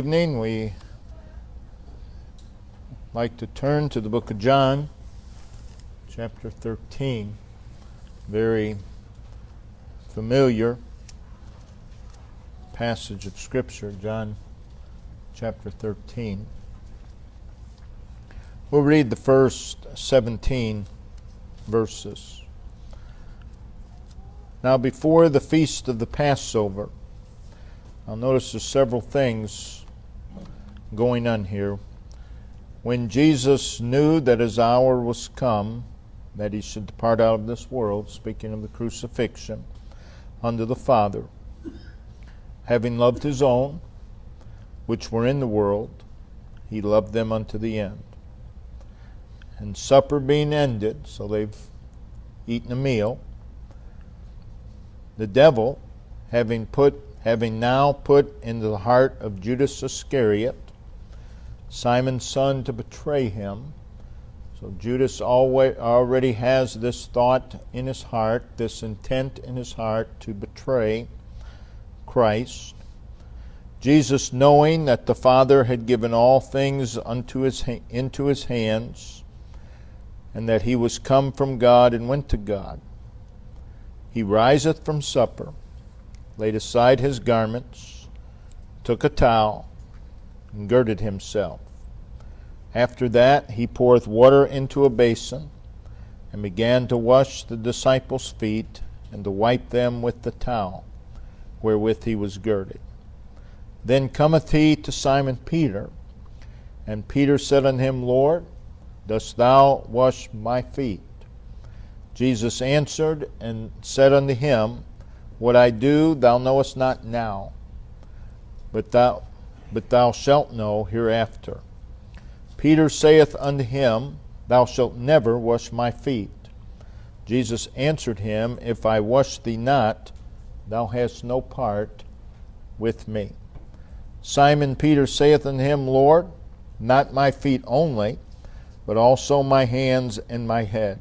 Evening, we like to turn to the book of John, chapter 13. Very familiar passage of Scripture, John chapter 13. We'll read the first 17 verses. Now, before the feast of the Passover, I'll notice there's several things going on here. When Jesus knew that his hour was come, that he should depart out of this world, speaking of the crucifixion, unto the Father, having loved his own, which were in the world, he loved them unto the end. And supper being ended, so they've eaten a meal, the devil, having now put into the heart of Judas Iscariot, Simon's son, to betray him. So Judas already has this thought in his heart, this intent in his heart to betray Christ. Jesus, knowing that the Father had given all things into his hands, and that he was come from God and went to God, he riseth from supper, laid aside his garments, took a towel, and girded himself. After that he poureth water into a basin, and began to wash the disciples' feet, and to wipe them with the towel wherewith he was girded. Then cometh he to Simon Peter, and Peter said unto him, Lord, dost thou wash my feet? Jesus answered and said unto him, What I do thou knowest not now, but thou shalt know hereafter. Peter saith unto him, Thou shalt never wash my feet. Jesus answered him, If I wash thee not, thou hast no part with me. Simon Peter saith unto him, Lord, not my feet only, but also my hands and my head.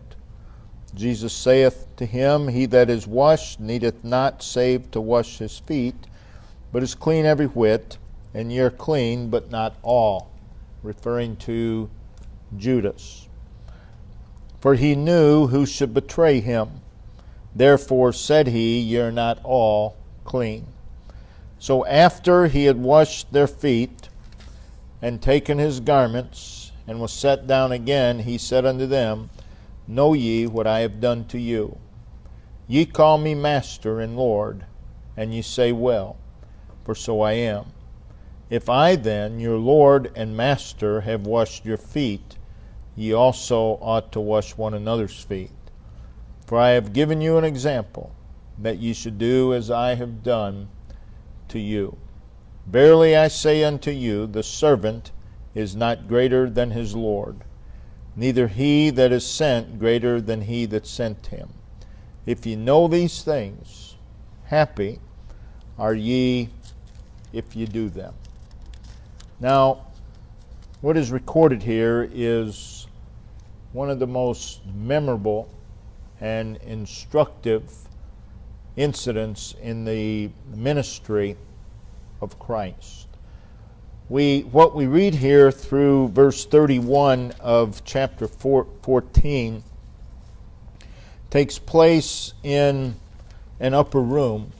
Jesus saith to him, He that is washed needeth not save to wash his feet, but is clean every whit, and ye are clean, but not all, referring to Judas. For he knew who should betray him. Therefore said he, Ye are not all clean. So after he had washed their feet, and taken his garments, and was set down again, he said unto them, Know ye what I have done to you? Ye call me Master and Lord, and ye say, Well, for so I am. If I then, your Lord and Master, have washed your feet, ye also ought to wash one another's feet. For I have given you an example, that ye should do as I have done to you. Verily I say unto you, the servant is not greater than his Lord, neither he that is sent greater than he that sent him. If ye know these things, happy are ye if ye do them. Now, what is recorded here is one of the most memorable and instructive incidents in the ministry of Christ. What we read here through verse 31 of chapter 14 takes place in an upper room.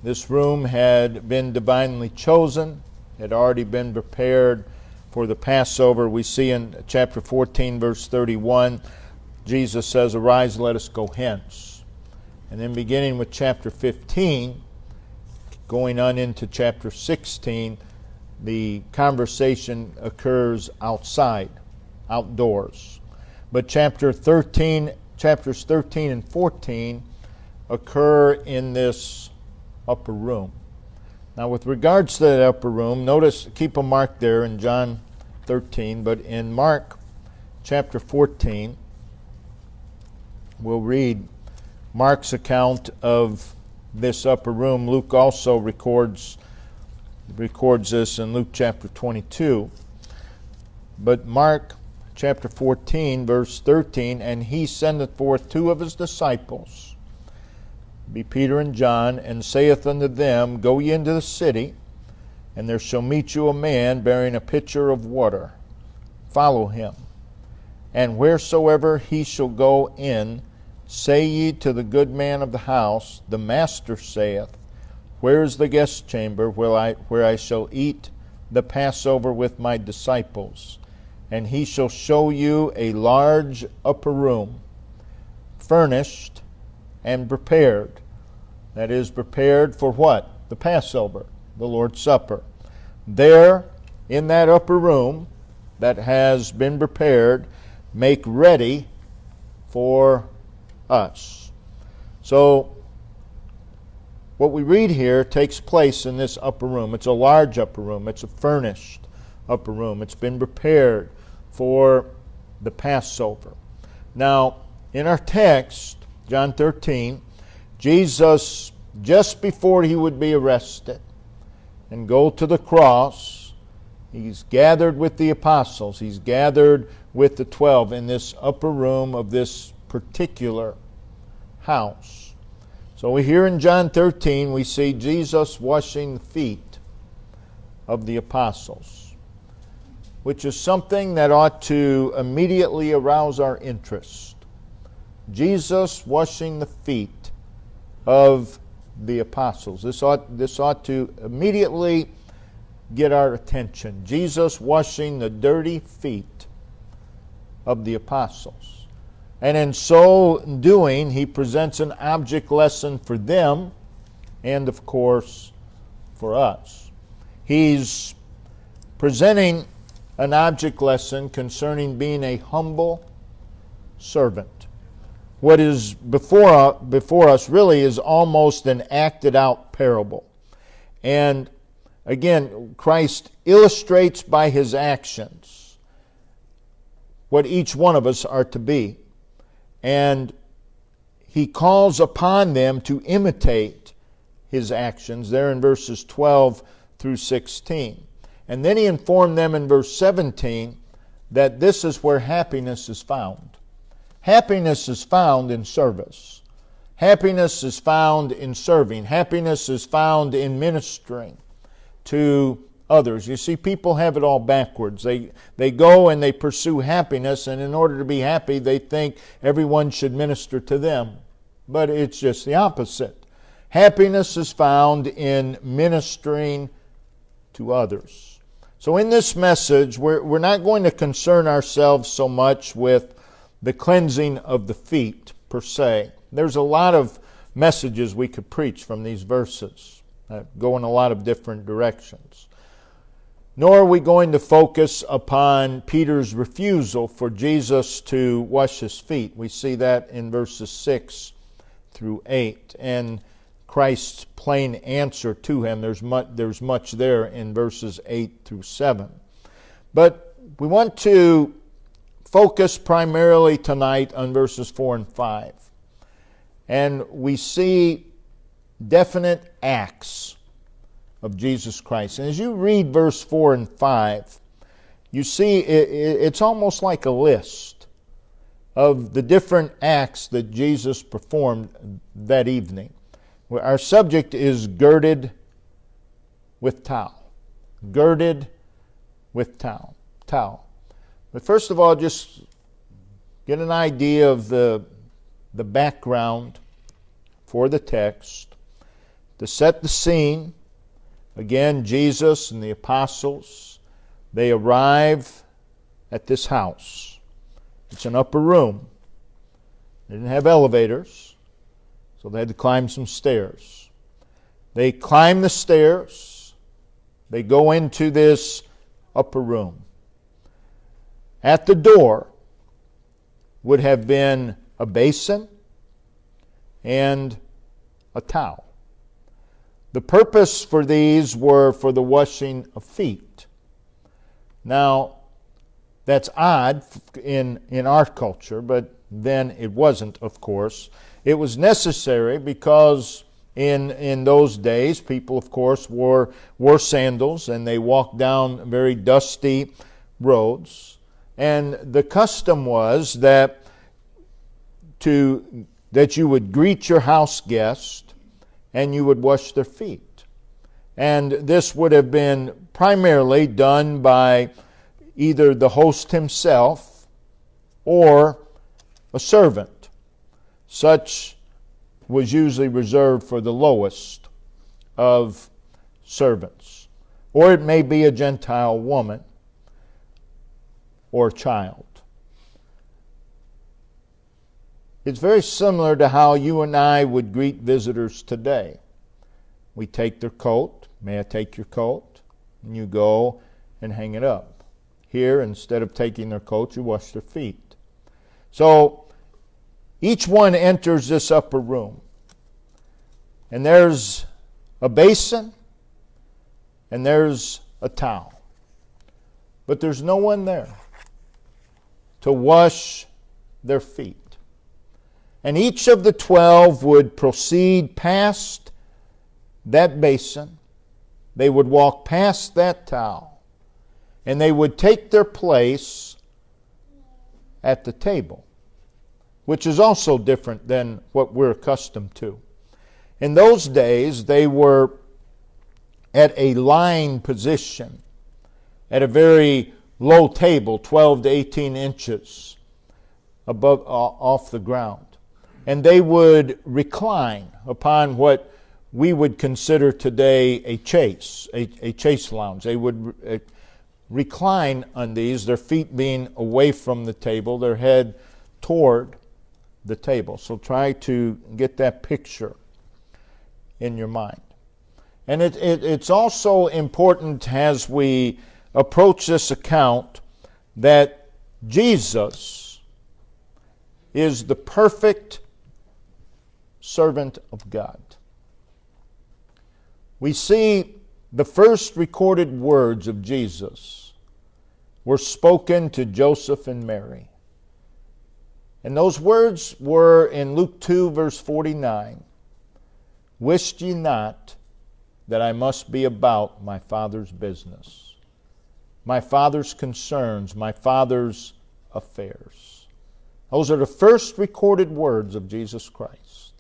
This room had been divinely chosen, had already been prepared for the Passover. We see in chapter 14, verse 31, Jesus says, Arise, let us go hence. And then beginning with chapter 15, going on into chapter 16, the conversation occurs outside, outdoors. But chapters 13 and 14 occur in this upper room. Now, with regards to that upper room, notice, keep a mark there in John 13, but in Mark chapter 14, we'll read Mark's account of this upper room. Luke also records this in Luke chapter 22. But Mark chapter 14, verse 13, And he sendeth forth two of his disciples, be Peter and John, and saith unto them, Go ye into the city, and there shall meet you a man bearing a pitcher of water. Follow him. And wheresoever he shall go in, say ye to the good man of the house, the master saith, Where is the guest chamber where I shall eat the Passover with my disciples? And he shall show you a large upper room, furnished and prepared. That is, prepared for what? The Passover, the Lord's Supper. There, in that upper room that has been prepared, make ready for us. So, what we read here takes place in this upper room. It's a large upper room. It's a furnished upper room. It's been prepared for the Passover. Now, in our text, John 13, Jesus, just before he would be arrested and go to the cross, he's gathered with the apostles. He's gathered with the 12 in this upper room of this particular house. So here in John 13, we see Jesus washing the feet of the apostles, which is something that ought to immediately arouse our interest. Jesus washing the feet of the apostles. This ought to immediately get our attention. Jesus washing the dirty feet of the apostles. And in so doing, he presents an object lesson for them and, of course, for us. He's presenting an object lesson concerning being a humble servant. What is before us really is almost an acted out parable. And again, Christ illustrates by his actions what each one of us are to be. And he calls upon them to imitate his actions there in verses 12 through 16. And then he informed them in verse 17 that this is where happiness is found. Happiness is found in service. Happiness is found in serving. Happiness is found in ministering to others. You see, people have it all backwards. They go and they pursue happiness, and in order to be happy, they think everyone should minister to them. But it's just the opposite. Happiness is found in ministering to others. So in this message, we're not going to concern ourselves so much with the cleansing of the feet per se. There's a lot of messages we could preach from these verses that go in a lot of different directions. Nor are we going to focus upon Peter's refusal for Jesus to wash his feet. We see that in verses 6 through 8. And Christ's plain answer to him, there's much there in verses 8 through 7. But we want to focus primarily tonight on verses 4 and 5. And we see definite acts of Jesus Christ. And as you read verse 4 and 5, you see it's almost like a list of the different acts that Jesus performed that evening. Our subject is girded with towel. Girded with towel. But first of all, just get an idea of the background for the text. To set the scene, again, Jesus and the apostles, they arrive at this house. It's an upper room. They didn't have elevators, so they had to climb some stairs. They climb the stairs. They go into this upper room. At the door would have been a basin and a towel. The purpose for these were for the washing of feet. Now, that's odd in our culture, but then it wasn't, of course. It was necessary because in those days, people, of course, wore sandals, and they walked down very dusty roads. And the custom was that you would greet your house guest and you would wash their feet. And this would have been primarily done by either the host himself or a servant. Such was usually reserved for the lowest of servants. Or it may be a Gentile woman or child. It's very similar to how you and I would greet visitors today. We take their coat. May I take your coat? And you go and hang it up. Here, instead of taking their coat, you wash their feet. So, each one enters this upper room. And there's a basin and there's a towel. But there's no one there to wash their feet. And each of the 12 would proceed past that basin. They would walk past that towel. And they would take their place at the table, which is also different than what we're accustomed to. In those days, they were at a lying position, at a very low table, 12 to 18 inches off the ground. And they would recline upon what we would consider today a chaise lounge. They would recline on these, their feet being away from the table, their head toward the table. So try to get that picture in your mind. And it's also important as we approach this account that Jesus is the perfect servant of God. We see the first recorded words of Jesus were spoken to Joseph and Mary. And those words were in Luke 2, verse 49. Wist ye not that I must be about my Father's business, my Father's concerns, my Father's affairs? Those are the first recorded words of Jesus Christ.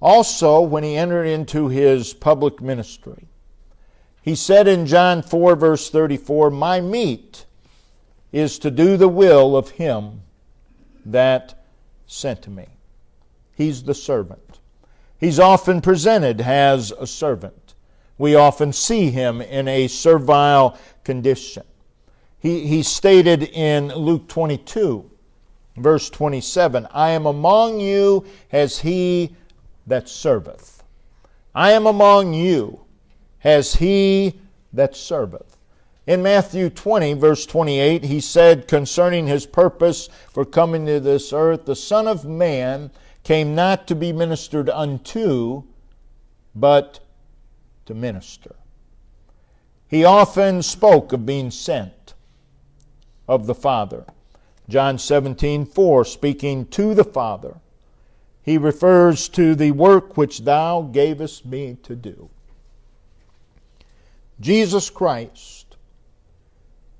Also, when he entered into his public ministry, he said in John 4, verse 34, my meat is to do the will of him that sent me. He's the servant. He's often presented as a servant. We often see him in a servile condition. He stated in Luke 22, verse 27, I am among you as he that serveth. I am among you as he that serveth. In Matthew 20, verse 28, he said concerning his purpose for coming to this earth, the Son of Man came not to be ministered unto, but to minister. He often spoke of being sent of the Father. John 17:4, speaking to the Father, he refers to the work which thou gavest me to do. Jesus Christ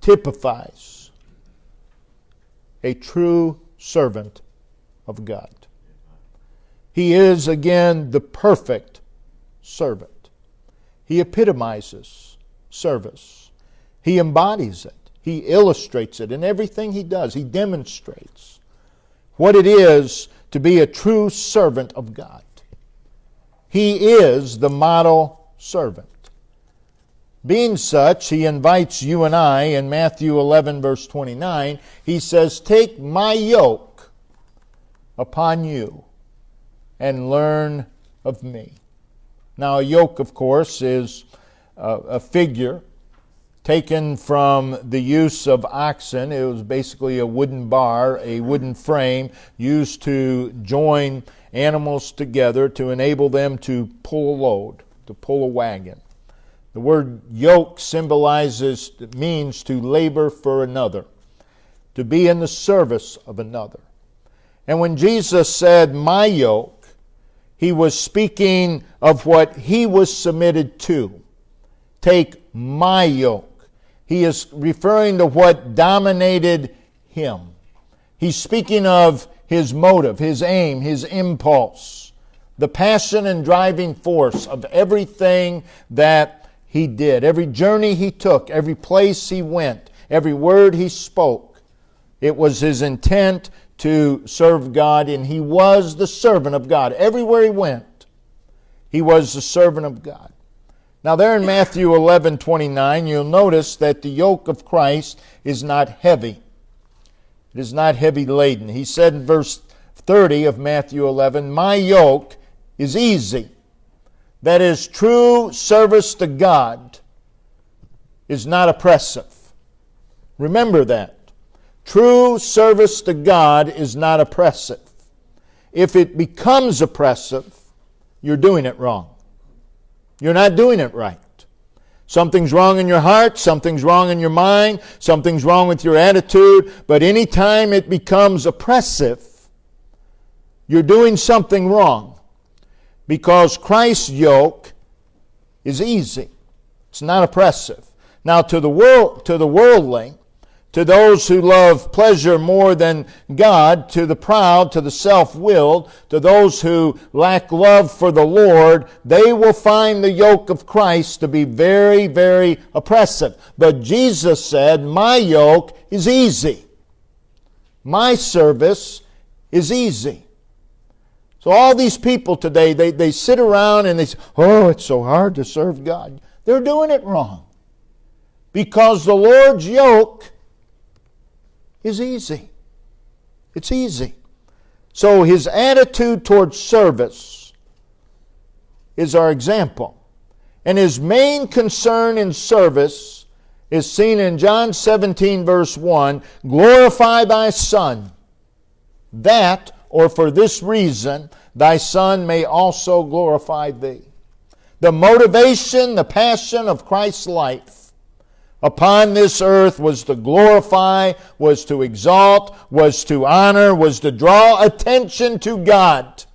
typifies a true servant of God. He is, again, the perfect servant. He epitomizes service. He embodies it. He illustrates it in everything he does. He demonstrates what it is to be a true servant of God. He is the model servant. Being such, he invites you and I in Matthew 11, verse 29. He says, take my yoke upon you and learn of me. Now, a yoke, of course, is a figure taken from the use of oxen. It was basically a wooden bar, a wooden frame used to join animals together to enable them to pull a load, to pull a wagon. The word yoke means to labor for another, to be in the service of another. And when Jesus said, my yoke, he was speaking of what he was submitted to. Take my yoke. He is referring to what dominated him. He's speaking of his motive, his aim, his impulse, the passion and driving force of everything that he did, every journey he took, every place he went, every word he spoke. It was his intent to serve God, and he was the servant of God. Everywhere he went, he was the servant of God. Now there in Matthew 11:29, you'll notice that the yoke of Christ is not heavy. It is not heavy laden. He said in verse 30 of Matthew 11, "My yoke is easy." That is, true service to God is not oppressive. Remember that. True service to God is not oppressive. If it becomes oppressive, you're doing it wrong. You're not doing it right. Something's wrong in your heart, something's wrong in your mind, something's wrong with your attitude, but anytime it becomes oppressive, you're doing something wrong. Because Christ's yoke is easy. It's not oppressive. Now to the worldly, to those who love pleasure more than God, to the proud, to the self-willed, to those who lack love for the Lord, they will find the yoke of Christ to be very, very oppressive. But Jesus said, "My yoke is easy. My service is easy." So all these people today, they sit around and they say, "Oh, it's so hard to serve God." They're doing it wrong. Because the Lord's yoke is easy. It's easy. So his attitude towards service is our example. And his main concern in service is seen in John 17 verse 1, "Glorify thy Son, that, or for this reason, thy Son may also glorify thee." The motivation, the passion of Christ's life upon this earth was to glorify, was to exalt, was to honor, was to draw attention to God.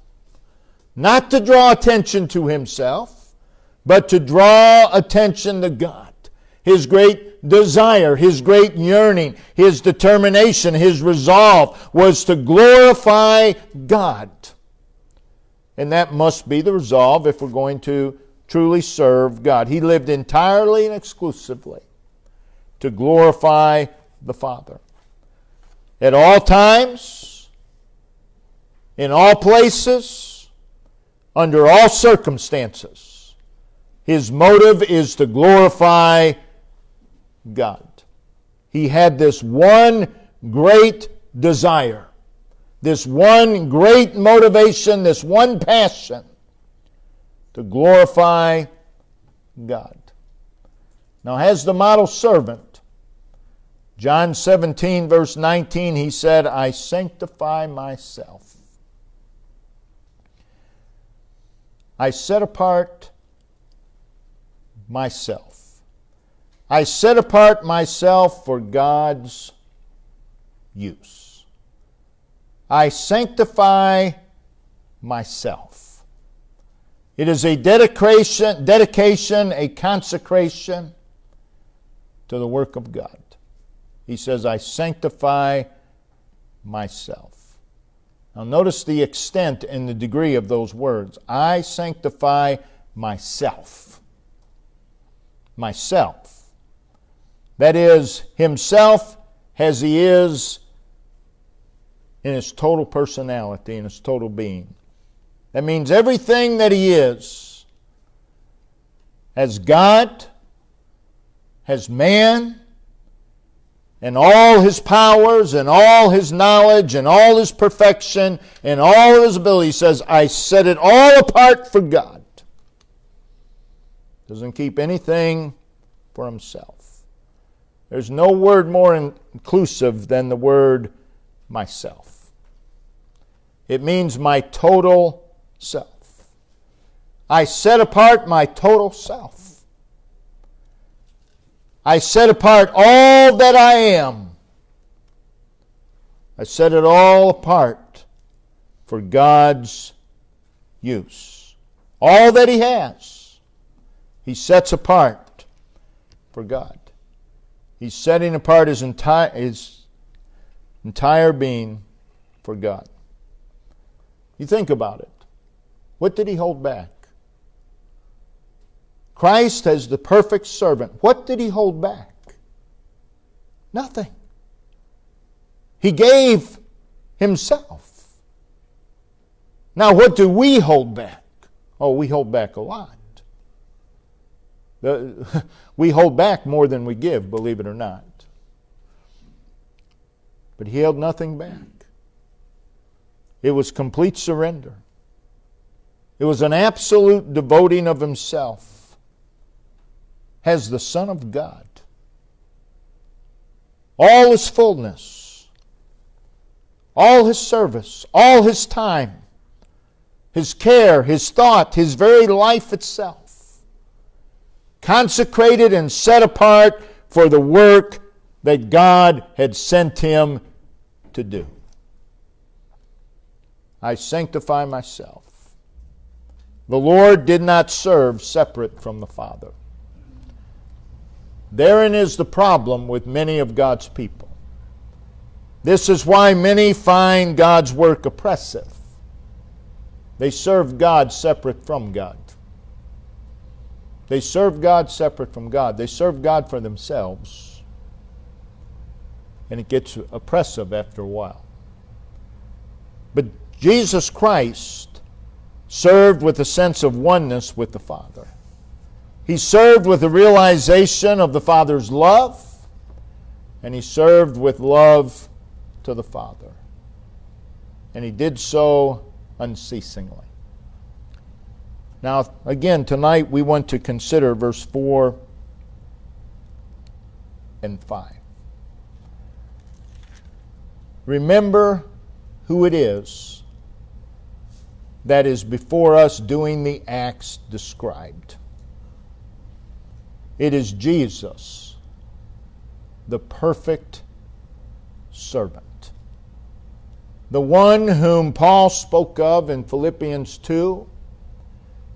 Not to draw attention to himself, but to draw attention to God. His great desire, his great yearning, his determination, his resolve was to glorify God. And that must be the resolve if we're going to truly serve God. He lived entirely and exclusively to glorify the Father. At all times, in all places, under all circumstances, his motive is to glorify God. He had this one great desire, this one great motivation, this one passion to glorify God. Now, as the model servant, John 17, verse 19, he said, "I sanctify myself. I set apart myself. I set apart myself for God's use. I sanctify myself." It is a dedication, a consecration to the work of God. He says, "I sanctify myself." Now notice the extent and the degree of those words. I sanctify myself. Myself. That is, himself as he is in his total personality, in his total being. That means everything that he is, as God, as man, and all his powers and all his knowledge and all his perfection and all of his ability, says, "I set it all apart for God." Doesn't keep anything for himself. There's no word more inclusive than the word myself. It means my total self. I set apart my total self. I set apart all that I am. I set it all apart for God's use. All that he has, he sets apart for God. He's setting apart his entire being for God. You think about it. What did he hold back? Christ as the perfect servant, what did he hold back? Nothing. He gave himself. Now, what do we hold back? Oh, we hold back a lot. We hold back more than we give, believe it or not. But he held nothing back. It was complete surrender. It was an absolute devoting of himself as the Son of God. All his fullness, all his service, all his time, his care, his thought, his very life itself, consecrated and set apart for the work that God had sent him to do. I sanctify myself. The Lord did not serve separate from the Father. Therein is the problem with many of God's people. This is why many find God's work oppressive. They serve God separate from God. They serve God separate from God. They serve God for themselves. And it gets oppressive after a while. But Jesus Christ served with a sense of oneness with the Father. He served with a realization of the Father's love, and he served with love to the Father. And he did so unceasingly. Now, again, tonight we want to consider verse 4 and 5. Remember who it is that is before us doing the acts described. It is Jesus, the perfect servant. The one whom Paul spoke of in Philippians 2,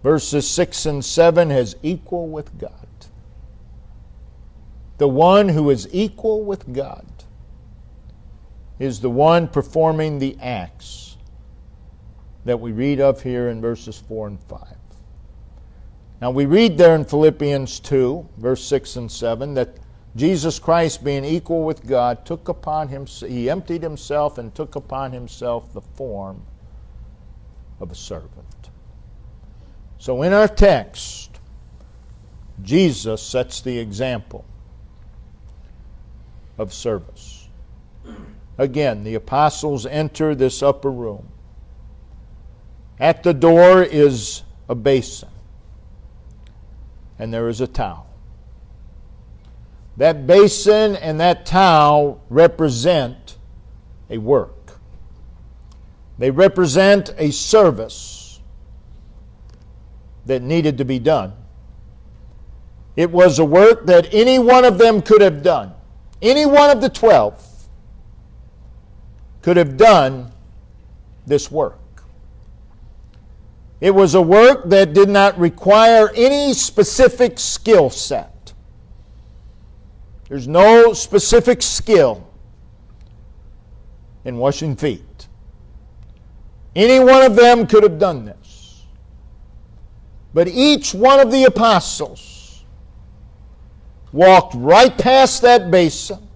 verses 6 and 7, as equal with God. The one who is equal with God is the one performing the acts that we read of here in verses 4 and 5. Now we read there in Philippians 2, verse 6 and 7, that Jesus Christ, being equal with God, took upon him, he emptied himself and took upon himself the form of a servant. So in our text, Jesus sets the example of service. Again, the apostles enter this upper room. At the door is a basin, and there is a towel. That basin and that towel represent a work. They represent a service that needed to be done. It was a work that any one of them could have done. Any one of the 12 could have done this work. It was a work that did not require any specific skill set. There's no specific skill in washing feet. Any one of them could have done this. But each one of the apostles walked right past that basin,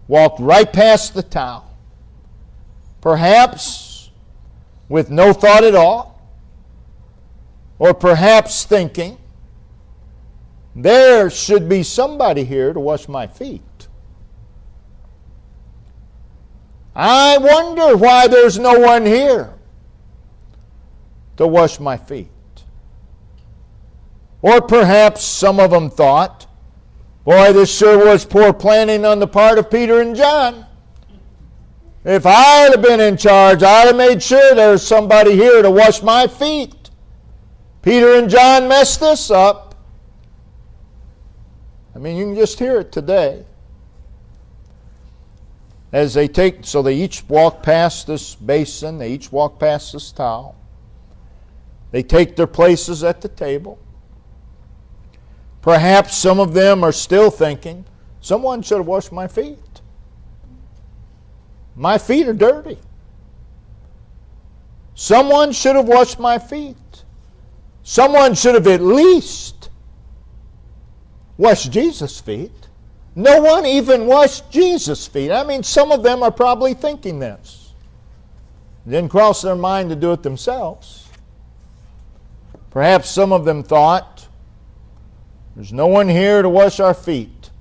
walked right past the towel, perhaps with no thought at all, or perhaps thinking, there should be somebody here to wash my feet. I wonder why there's no one here to wash my feet. Or perhaps some of them thought, boy, this sure was poor planning on the part of Peter and John. If I'd have been in charge, I'd have made sure there's somebody here to wash my feet. Peter and John messed this up. I mean, you can just hear it today. As they each walk past this basin, they each walk past this towel. They take their places at the table. Perhaps some of them are still thinking, someone should have washed my feet. My feet are dirty. Someone should have washed my feet. Someone should have at least washed Jesus' feet. No one even washed Jesus' feet. I mean, some of them are probably thinking this. It didn't cross their mind to do it themselves. Perhaps some of them thought, there's no one here to wash our feet.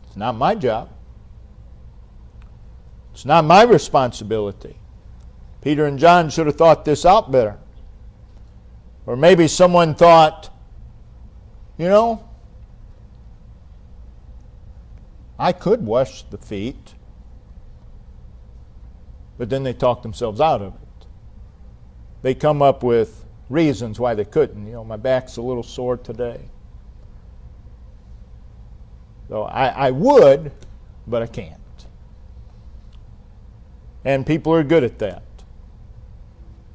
It's not my job. It's not my responsibility. Peter and John should have thought this out better. Or maybe someone thought, I could wash the feet. But then they talk themselves out of it. They come up with reasons why they couldn't. My back's a little sore today. So I would, but I can't. And people are good at that.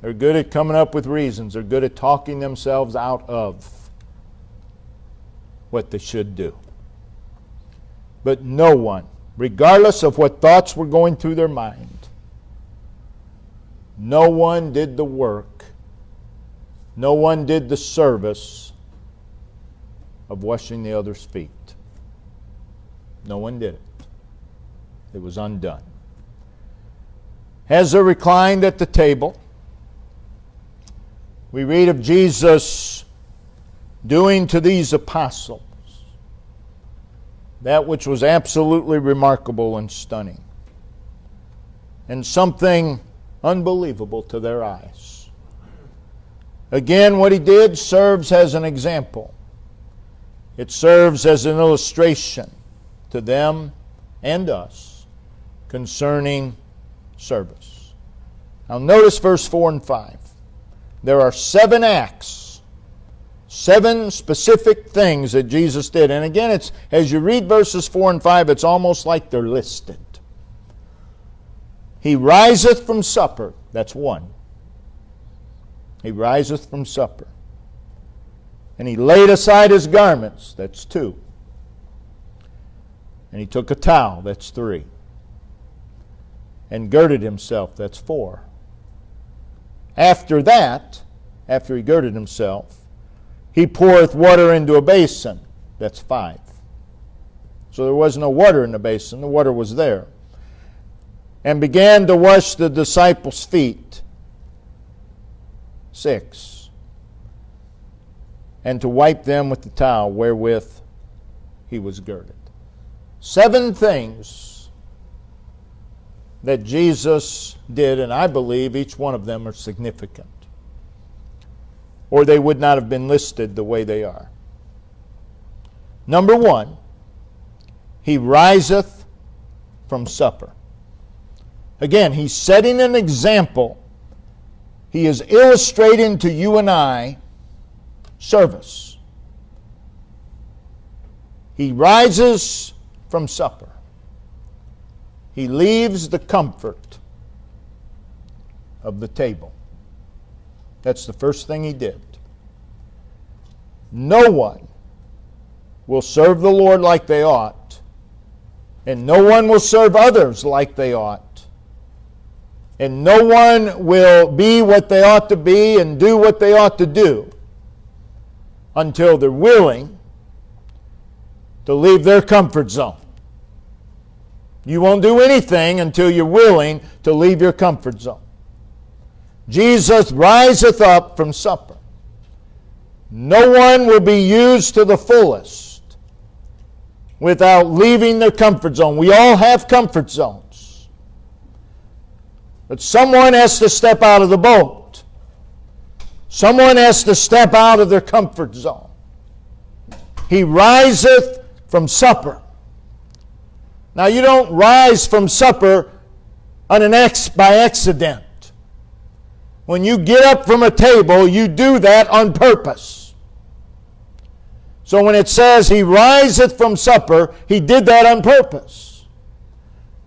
They're good at coming up with reasons. They're good at talking themselves out of what they should do. But no one, regardless of what thoughts were going through their mind, no one did the work, no one did the service of washing the other's feet. No one did it. It was undone. As they reclined at the table, we read of Jesus doing to these apostles that which was absolutely remarkable and stunning, and something unbelievable to their eyes. Again, what he did serves as an example. It serves as an illustration to them and us concerning service. Now notice verse 4 and 5. There are 7 acts, 7 specific things that Jesus did. And again, it's as you read verses 4 and 5, it's almost like they're listed. He riseth from supper. That's 1. He riseth from supper. And he laid aside his garments. That's 2. And he took a towel. That's 3. And girded himself. That's 4. After that, after he girded himself, he poureth water into a basin. That's 5. So there was no water in the basin. The water was there. And began to wash the disciples' feet. 6. And to wipe them with the towel wherewith he was girded. 7 things that Jesus did, and I believe each one of them are significant, or they would not have been listed the way they are. Number 1, he riseth from supper. Again, he's setting an example. He is illustrating to you and I service. He rises from supper. He leaves the comfort of the table. That's the first thing he did. No one will serve the Lord like they ought, and no one will serve others like they ought, and no one will be what they ought to be and do what they ought to do until they're willing to leave their comfort zone. You won't do anything until you're willing to leave your comfort zone. Jesus riseth up from supper. No one will be used to the fullest without leaving their comfort zone. We all have comfort zones. But someone has to step out of the boat. Someone has to step out of their comfort zone. He riseth from supper. Now, you don't rise from supper by accident. When you get up from a table, you do that on purpose. So when it says he riseth from supper, he did that on purpose.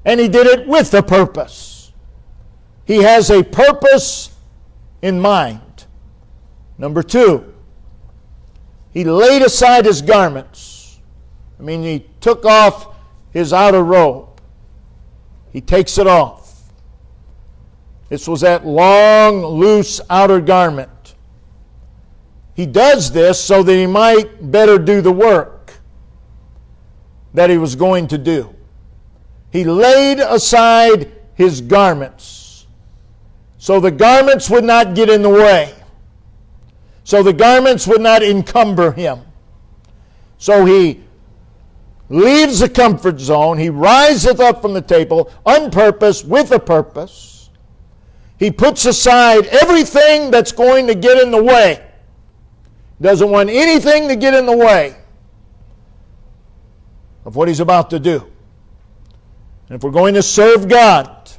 And he did it with a purpose. He has a purpose in mind. Number 2, he laid aside his garments. He took off his outer robe. He takes it off. This was that long, loose outer garment. He does this so that he might better do the work that he was going to do. He laid aside his garments so the garments would not get in the way, so the garments would not encumber him. So he leaves the comfort zone. He riseth up from the table on purpose, with a purpose. He puts aside everything that's going to get in the way. Doesn't want anything to get in the way of what he's about to do. And if we're going to serve God,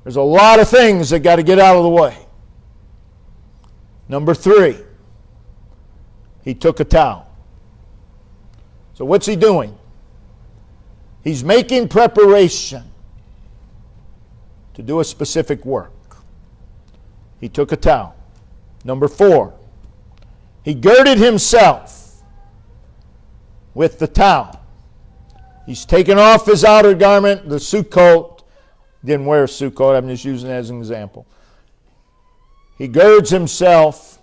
there's a lot of things that got to get out of the way. Number 3, he took a towel. So what's he doing? He's making preparation to do a specific work. He took a towel. Number 4, he girded himself with the towel. He's taken off his outer garment, the suit coat. Didn't wear a suit coat, I'm just using it as an example. He girds himself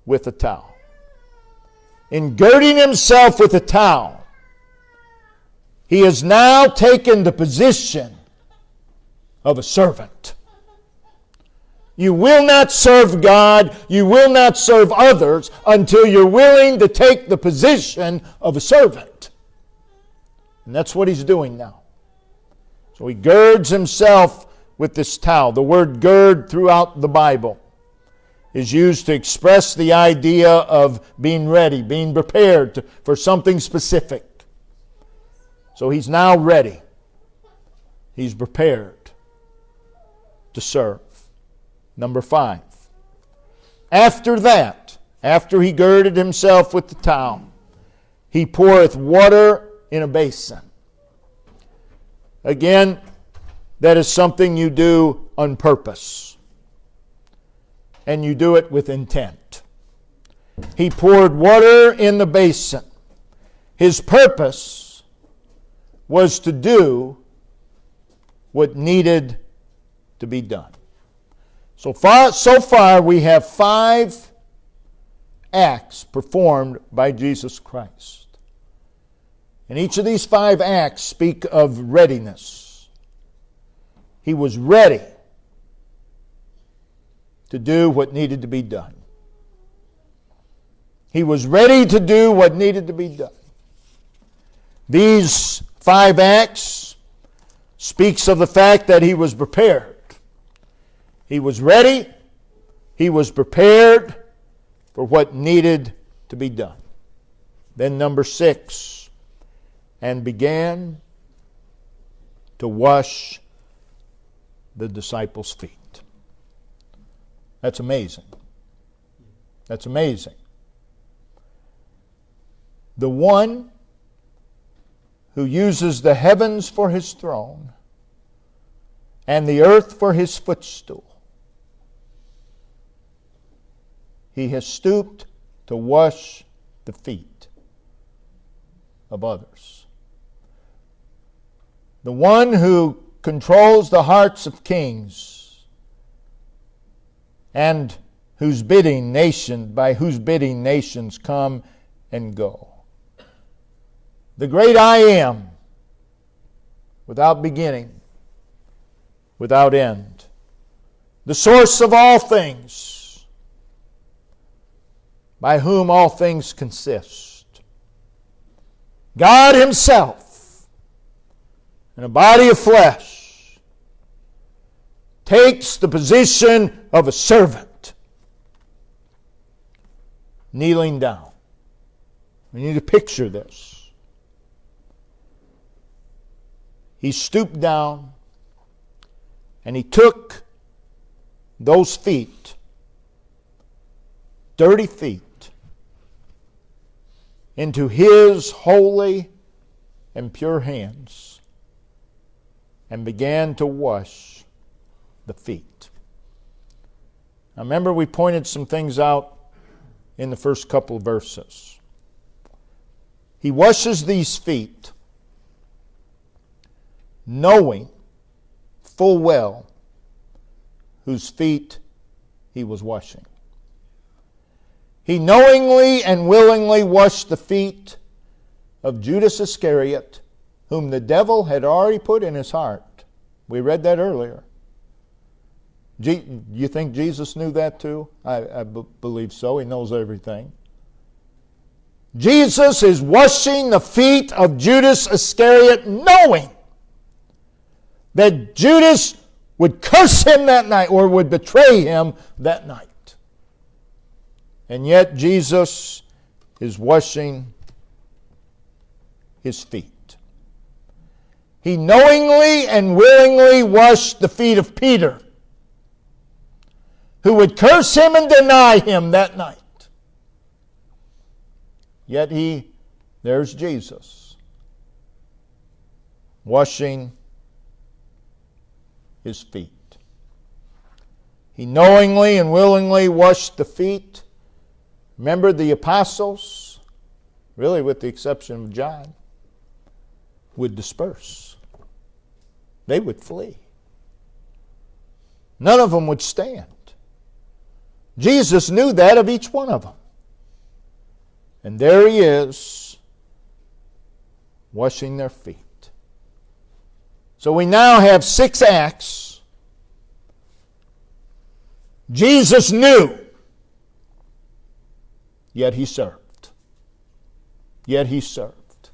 with a towel. In girding himself with a towel, he has now taken the position of a servant. You will not serve God, you will not serve others until you're willing to take the position of a servant. And that's what he's doing now. So he girds himself with this towel. The word gird throughout the Bible is used to express the idea of being ready, being prepared for something specific. So he's now ready. He's prepared to serve. Number 5. After that, after he girded himself with the towel, he poureth water in a basin. Again, that is something you do on purpose. And you do it with intent. He poured water in the basin. His purpose was to do what needed to be done. So far we have 5 acts performed by Jesus Christ. And each of these 5 acts speak of readiness. He was ready to do what needed to be done. He was ready to do what needed to be done. These 5 acts speaks of the fact that he was prepared. He was ready. He was prepared for what needed to be done. Then number 6, and began to wash the disciples' feet. That's amazing. That's amazing. The one who uses the heavens for his throne and the earth for his footstool, he has stooped to wash the feet of others. The one who controls the hearts of kings and by whose bidding nations come and go. The great I am, without beginning, without end. The source of all things, by whom all things consist. God himself, in a body of flesh, takes the position of a servant, kneeling down. We need to picture this. He stooped down and he took those feet, dirty feet, into his holy and pure hands and began to wash the feet. Now remember, we pointed some things out in the first couple of verses. He washes these feet knowing full well whose feet he was washing. He knowingly and willingly washed the feet of Judas Iscariot, whom the devil had already put in his heart. We read that earlier. You think Jesus knew that too? I believe so. He knows everything. Jesus is washing the feet of Judas Iscariot, knowing that Judas would curse him that night or would betray him that night. And yet Jesus is washing his feet. He knowingly and willingly washed the feet of Peter, who would curse him and deny him that night. Yet there's Jesus, washing his feet. He knowingly and willingly washed the feet. Remember, the apostles, really with the exception of John, would disperse. They would flee. None of them would stand. Jesus knew that of each one of them. And there he is, washing their feet. So we now have 6 acts. Jesus knew, yet he served. Yet he served.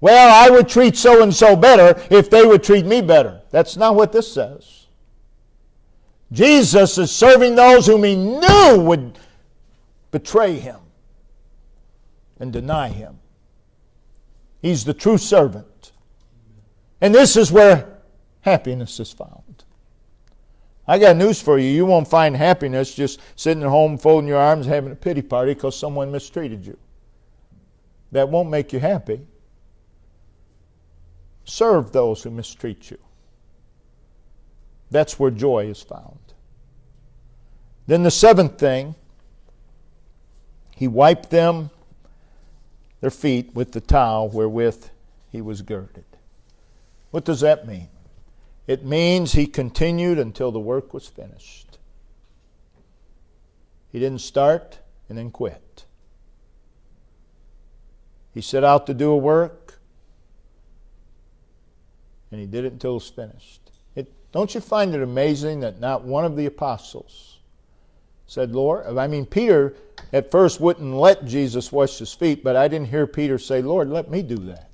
Well, I would treat so-and-so better if they would treat me better. That's not what this says. Jesus is serving those whom he knew would betray him and deny him. He's the true servant. And this is where happiness is found. I got news for you. You won't find happiness just sitting at home folding your arms having a pity party because someone mistreated you. That won't make you happy. Serve those who mistreat you. That's where joy is found. Then the 7th thing, he wiped their feet with the towel wherewith he was girded. What does that mean? It means he continued until the work was finished. He didn't start and then quit. He set out to do a work, and he did it until it was finished. Don't you find it amazing that not one of the apostles said, Peter at first wouldn't let Jesus wash his feet, but I didn't hear Peter say, Lord, let me do that.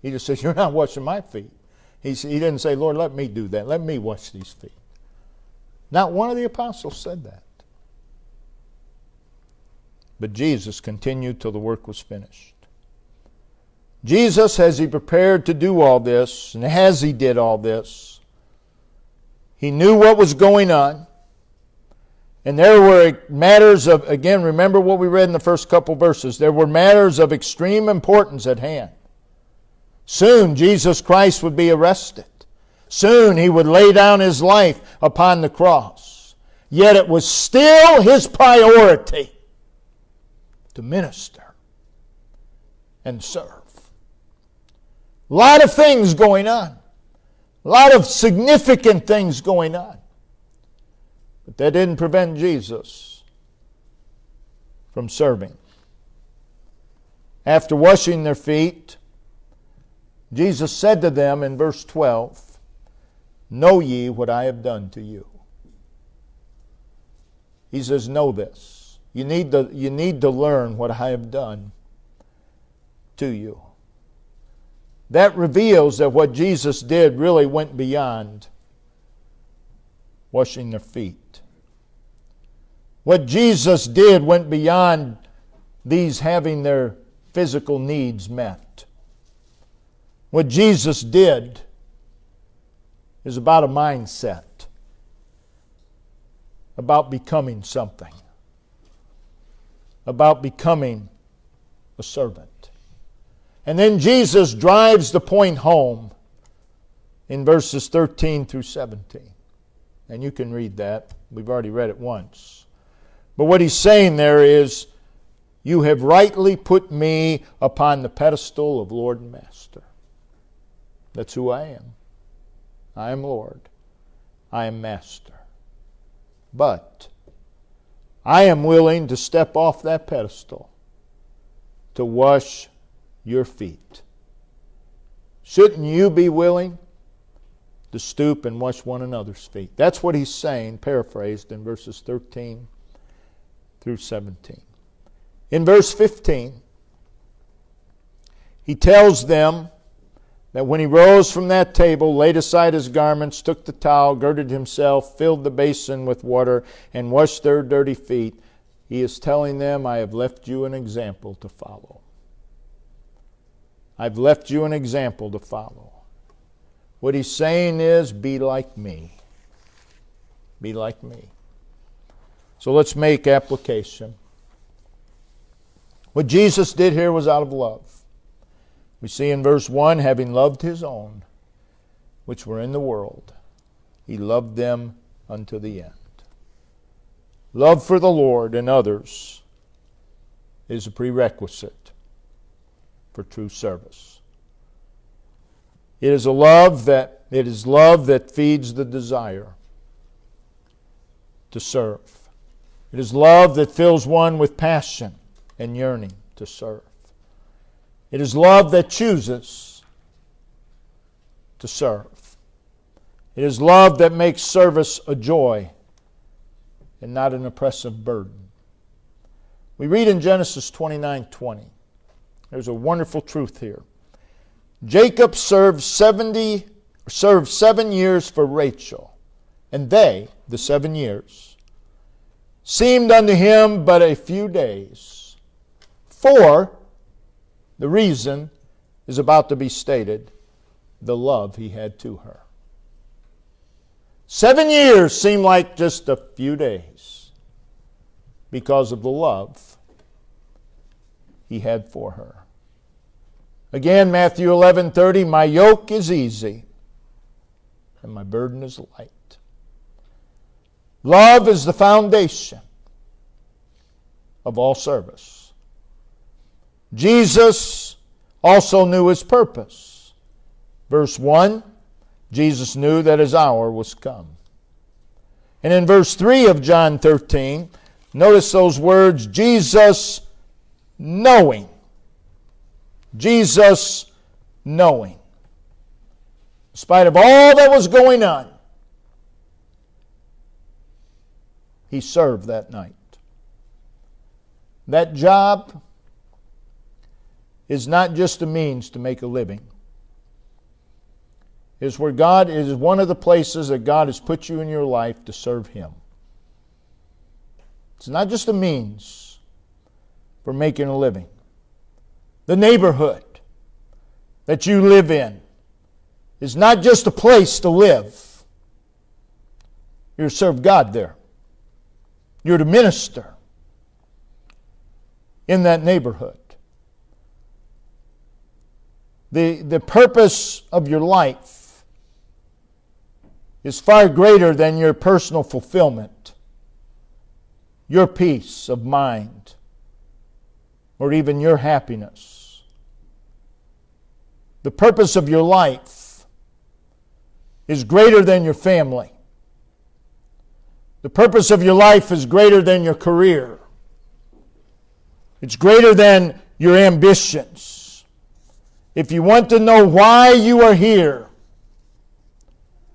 He just says, you're not washing my feet. He didn't say, Lord, let me do that. Let me wash these feet. Not one of the apostles said that. But Jesus continued till the work was finished. Jesus, as he prepared to do all this, and as he did all this, he knew what was going on. And there were matters of, again, remember what we read in the first couple verses. There were matters of extreme importance at hand. Soon Jesus Christ would be arrested. Soon he would lay down his life upon the cross. Yet it was still his priority to minister and serve. A lot of things going on. A lot of significant things going on. But that didn't prevent Jesus from serving. After washing their feet, Jesus said to them in verse 12, know ye what I have done to you. He says, know this. You need to learn what I have done to you. That reveals that what Jesus did really went beyond washing their feet. What Jesus did went beyond these having their physical needs met. What Jesus did is about a mindset, about becoming something, about becoming a servant. And then Jesus drives the point home in verses 13 through 17. And you can read that. We've already read it once. But what he's saying there is, you have rightly put me upon the pedestal of Lord and Master. That's who I am. I am Lord. I am Master. But I am willing to step off that pedestal to wash your feet. Shouldn't you be willing to stoop and wash one another's feet? That's what he's saying, paraphrased in verses 13 through 17. In verse 15, he tells them that when he rose from that table, laid aside his garments, took the towel, girded himself, filled the basin with water, and washed their dirty feet, he is telling them, I have left you an example to follow. I've left you an example to follow. What he's saying is, be like me. Be like me. So let's make application. What Jesus did here was out of love. We see in verse 1, having loved his own, which were in the world, he loved them unto the end. Love for the Lord and others is a prerequisite for true service. It is love that feeds the desire to serve. It is love that fills one with passion and yearning to serve. It is love that chooses to serve. It is love that makes service a joy and not an oppressive burden. We read in Genesis 29:20. There's a wonderful truth here. Jacob served 7 years for Rachel, and they, the 7 years, seemed unto him but a few days. For the reason is about to be stated, the love he had to her. 7 years seemed like just a few days because of the love he had for her. Again, Matthew 11:30, my yoke is easy and my burden is light. Love is the foundation of all service. Jesus also knew his purpose. Verse 1, Jesus knew that his hour was come. And in verse 3 of John 13, notice those words, Jesus knowing. Jesus knowing. In spite of all that was going on, he served that night. That job is not just a means to make a living. It is where God is one of the places that God has put you in your life to serve him. It's not just a means for making a living. The neighborhood that you live in is not just a place to live. You're to serve God there. You're to minister in that neighborhood. The purpose of your life is far greater than your personal fulfillment, your peace of mind, or even your happiness. The purpose of your life is greater than your family. The purpose of your life is greater than your career. It's greater than your ambitions. If you want to know why you are here,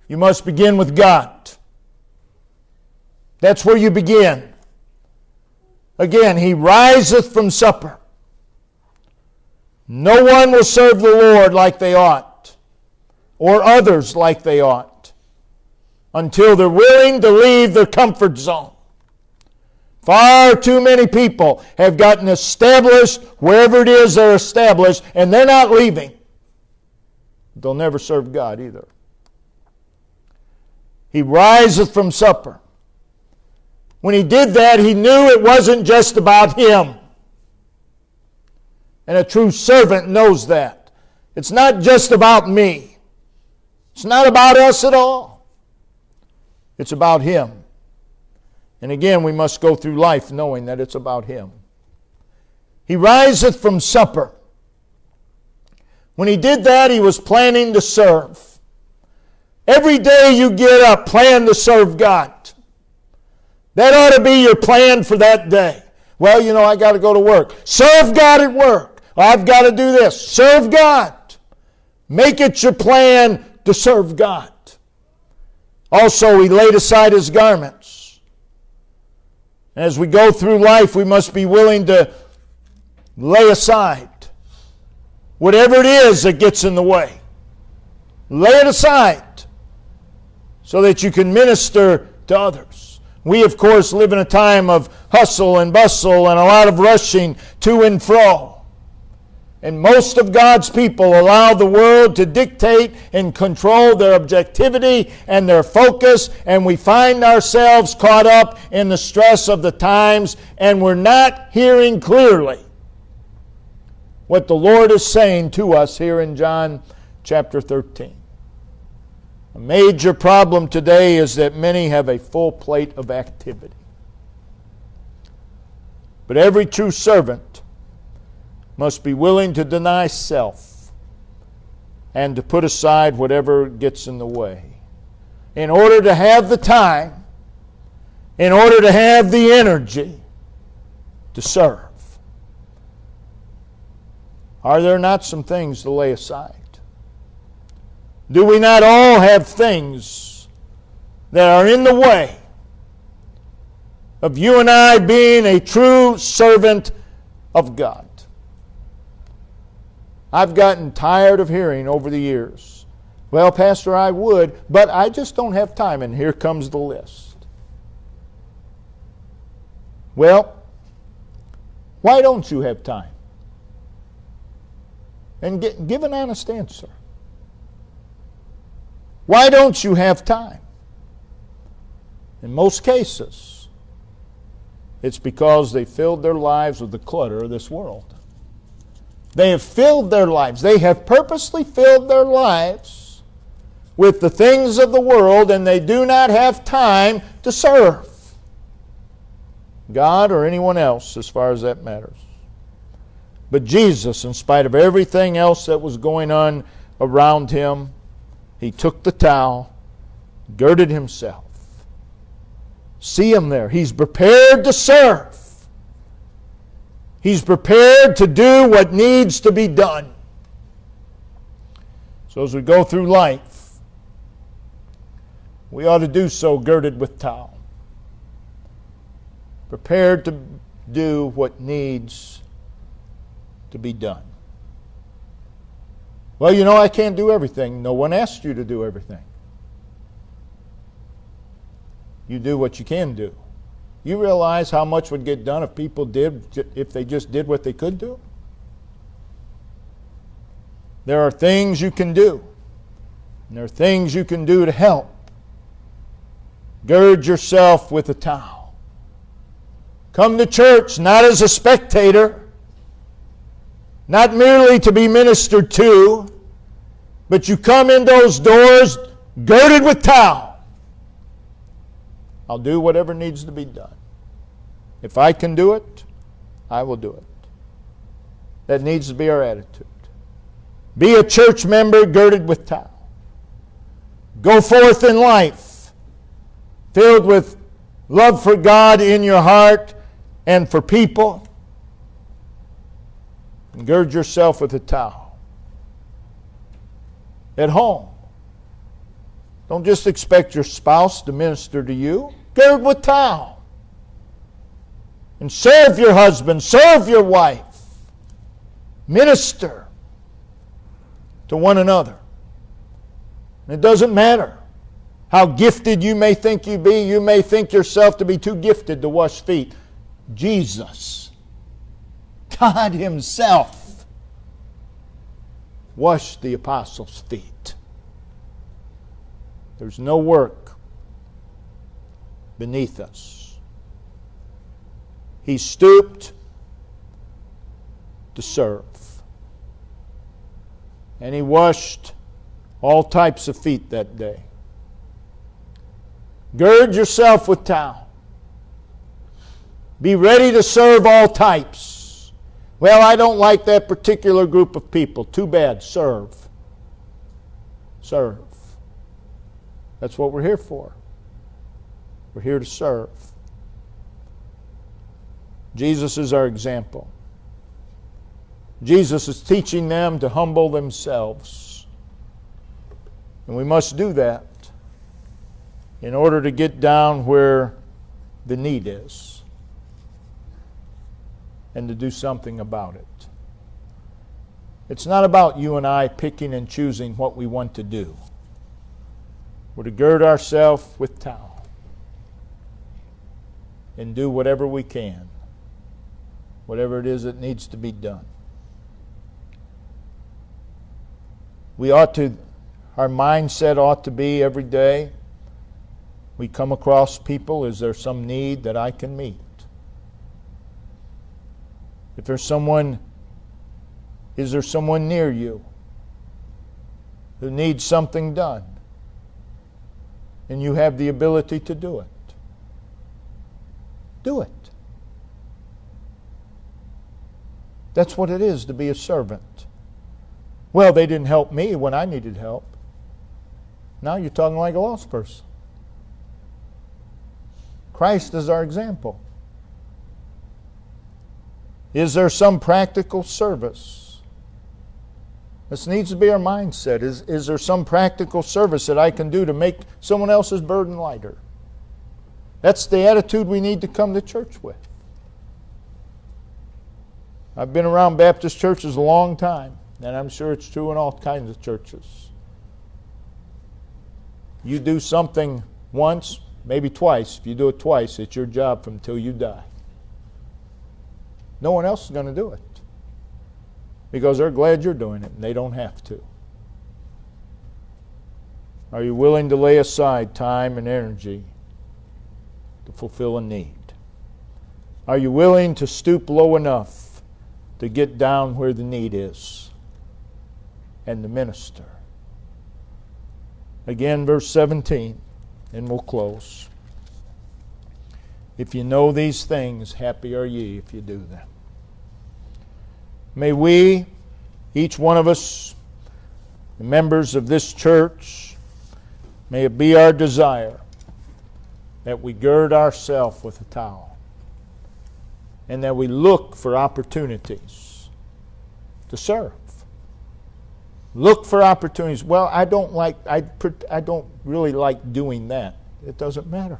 you must begin with God. That's where you begin. Again, he riseth from supper. No one will serve the Lord like they ought, or others like they ought, until they're willing to leave their comfort zone. Far too many people have gotten established wherever it is they're established, and they're not leaving. They'll never serve God either. He riseth from supper. When he did that, he knew it wasn't just about him. And a true servant knows that. It's not just about me. It's not about us at all. It's about him. And again, we must go through life knowing that it's about him. He riseth from supper. When he did that, he was planning to serve. Every day you get up, plan to serve God. That ought to be your plan for that day. Well, I got to go to work. Serve God at work. I've got to do this. Serve God. Make it your plan to serve God. Also, he laid aside his garments. As we go through life, we must be willing to lay aside whatever it is that gets in the way. Lay it aside so that you can minister to others. We, of course, live in a time of hustle and bustle and a lot of rushing to and fro. And most of God's people allow the world to dictate and control their objectivity and their focus, and we find ourselves caught up in the stress of the times, and we're not hearing clearly what the Lord is saying to us here in John chapter 13. A major problem today is that many have a full plate of activity. But every true servant must be willing to deny self and to put aside whatever gets in the way in order to have the time, in order to have the energy to serve. Are there not some things to lay aside? Do we not all have things that are in the way of you and I being a true servant of God? I've gotten tired of hearing over the years, well, Pastor, I would, but I just don't have time, and here comes the list. Well, why don't you have time? And give an honest answer. Why don't you have time? In most cases, it's because they filled their lives with the clutter of this world. They have filled their lives. They have purposely filled their lives with the things of the world, and they do not have time to serve God or anyone else as far as that matters. But Jesus, in spite of everything else that was going on around him, he took the towel, girded himself. See him there. He's prepared to serve. He's prepared to do what needs to be done. So as we go through life, we ought to do so girded with towel. Prepared to do what needs to be done. Well, I can't do everything. No one asked you to do everything. You do what you can do. You realize how much would get done if they just did what they could do? There are things you can do. And there are things you can do to help. Gird yourself with a towel. Come to church not as a spectator, not merely to be ministered to, but you come in those doors girded with towel. I'll do whatever needs to be done. If I can do it, I will do it. That needs to be our attitude. Be a church member girded with towel. Go forth in life filled with love for God in your heart and for people. And gird yourself with a towel. At home, don't just expect your spouse to minister to you. Gird with towel. And serve your husband, serve your wife. Minister to one another. And it doesn't matter how gifted you may think you be. You may think yourself to be too gifted to wash feet. Jesus, God Himself, washed the apostles' feet. There's no work beneath us. He stooped to serve. And He washed all types of feet that day. Gird yourself with towel. Be ready to serve all types. Well, I don't like that particular group of people. Too bad. Serve. Serve. That's what we're here for. We're here to serve. Jesus is our example. Jesus is teaching them to humble themselves. And we must do that in order to get down where the need is and to do something about it. It's not about you and I picking and choosing what we want to do. We're to gird ourselves with towel and do whatever we can, whatever it is that needs to be done. Our mindset ought to be every day we come across people, is there some need that I can meet? If there's someone, is there someone near you who needs something done and you have the ability to do it? Do it. That's what it is to be a servant. Well, they didn't help me when I needed help. Now you're talking like a lost person. Christ is our example. Is there some practical service? This needs to be our mindset. Is there some practical service that I can do to make someone else's burden lighter? That's the attitude we need to come to church with. I've been around Baptist churches a long time, and I'm sure it's true in all kinds of churches. You do something once, maybe twice. If you do it twice, it's your job from until you die. No one else is going to do it because they're glad you're doing it and they don't have to. Are you willing to lay aside time and energy to fulfill a need? Are you willing to stoop low enough to get down where the need is and to minister? Again, verse 17, and we'll close. If you know these things, happy are ye if you do them. May we, each one of us, the members of this church, may it be our desire that we gird ourselves with a towel and that we look for opportunities to serve. Look for opportunities. Well, I don't really like doing that. It doesn't matter.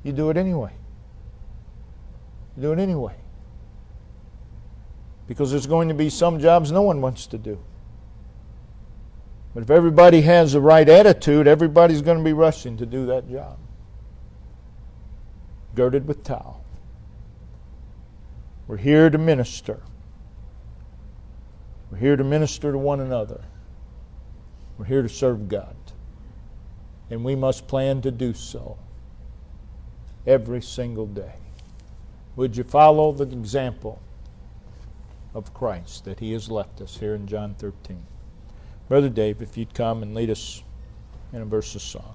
You do it anyway. You do it anyway. Because there's going to be some jobs no one wants to do. But if everybody has the right attitude, everybody's going to be rushing to do that job. Girded with towel. We're here to minister. We're here to minister to one another. We're here to serve God. And we must plan to do so every single day. Would you follow the example of Christ that He has left us here in John 13? Brother Dave, if you'd come and lead us in a verse of song.